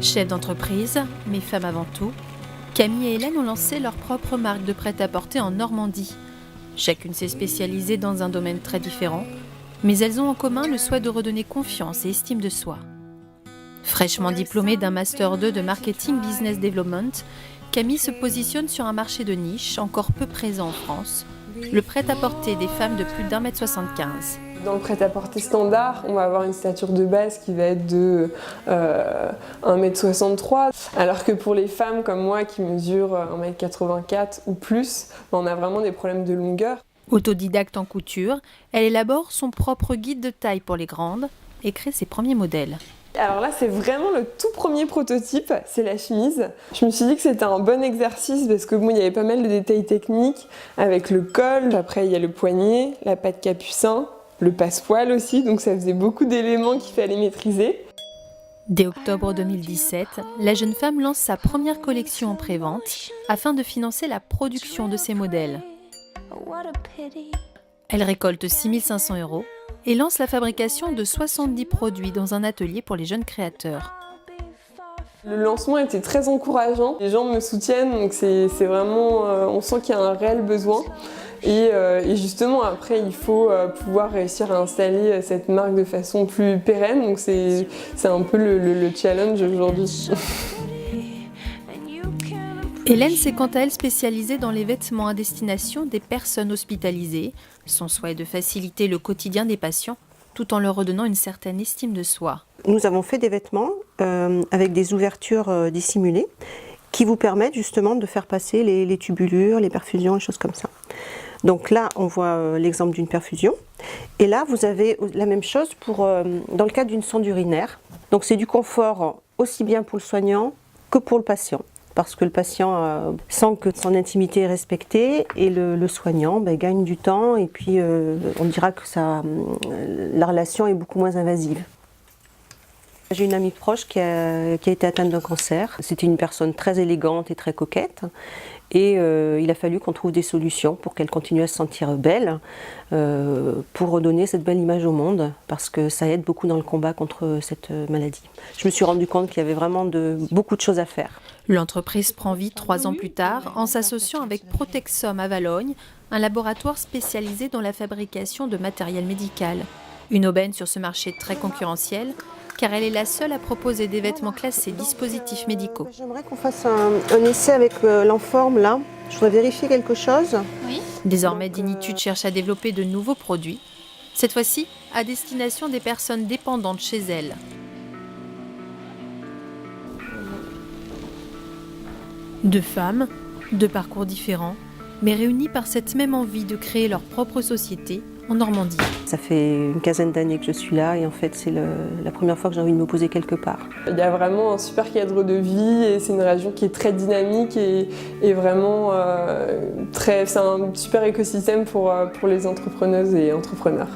Chefs d'entreprise, mais femmes avant tout, Camille et Hélène ont lancé leur propre marque de prêt-à-porter en Normandie. Chacune s'est spécialisée dans un domaine très différent, mais elles ont en commun le souhait de redonner confiance et estime de soi. Fraîchement diplômée d'un Master 2 de Marketing Business Development, Camille se positionne sur un marché de niche encore peu présent en France, le prêt-à-porter des femmes de plus d'1,75 m. Dans le prêt-à-porter standard, on va avoir une stature de base qui va être de 1,63 m, alors que pour les femmes comme moi qui mesurent 1,84 m ou plus, on a vraiment des problèmes de longueur. Autodidacte en couture, elle élabore son propre guide de taille pour les grandes et crée ses premiers modèles. Alors là, c'est vraiment le tout premier prototype, c'est la chemise. Je me suis dit que c'était un bon exercice parce que bon, il y avait pas mal de détails techniques avec le col, après il y a le poignet, la patte capucin, le passepoil aussi, donc ça faisait beaucoup d'éléments qu'il fallait maîtriser. Dès octobre 2017, la jeune femme lance sa première collection en pré-vente afin de financer la production de ses modèles. Elle récolte 6 500 € et lance la fabrication de 70 produits dans un atelier pour les jeunes créateurs. Le lancement était très encourageant, les gens me soutiennent, donc c'est vraiment, on sent qu'il y a un réel besoin. Et justement après il faut pouvoir réussir à installer cette marque de façon plus pérenne, donc c'est un peu le challenge aujourd'hui. Hélène s'est quant à elle spécialisée dans les vêtements à destination des personnes hospitalisées. Son souhait est de faciliter le quotidien des patients tout en leur redonnant une certaine estime de soi. Nous avons fait des vêtements avec des ouvertures dissimulées qui vous permettent justement de faire passer les tubulures, les perfusions, les choses comme ça. Donc là, on voit l'exemple d'une perfusion. Et là, vous avez la même chose dans le cadre d'une sonde urinaire. Donc c'est du confort aussi bien pour le soignant que pour le patient. Parce que le patient sent que son intimité est respectée et le soignant gagne du temps et puis on dira que la relation est beaucoup moins invasive. J'ai une amie proche qui a été atteinte d'un cancer. C'était une personne très élégante et très coquette. Et il a fallu qu'on trouve des solutions pour qu'elle continue à se sentir belle, pour redonner cette belle image au monde, parce que ça aide beaucoup dans le combat contre cette maladie. Je me suis rendu compte qu'il y avait vraiment beaucoup de choses à faire. L'entreprise prend vie 3 ans plus tard en s'associant avec Protexom à Valogne, un laboratoire spécialisé dans la fabrication de matériel médical. Une aubaine sur ce marché très concurrentiel, car elle est la seule à proposer des vêtements classés dispositifs médicaux. J'aimerais qu'on fasse un essai avec l'Enforme là. Je voudrais vérifier quelque chose. Oui. Désormais, Dinitude cherche à développer de nouveaux produits, cette fois-ci à destination des personnes dépendantes chez elles. Deux femmes, deux parcours différents, mais réunies par cette même envie de créer leur propre société en Normandie. Ça fait une quinzaine d'années que je suis là et en fait c'est la première fois que j'ai envie de me poser quelque part. Il y a vraiment un super cadre de vie et c'est une région qui est très dynamique et vraiment c'est un super écosystème pour les entrepreneuses et entrepreneurs.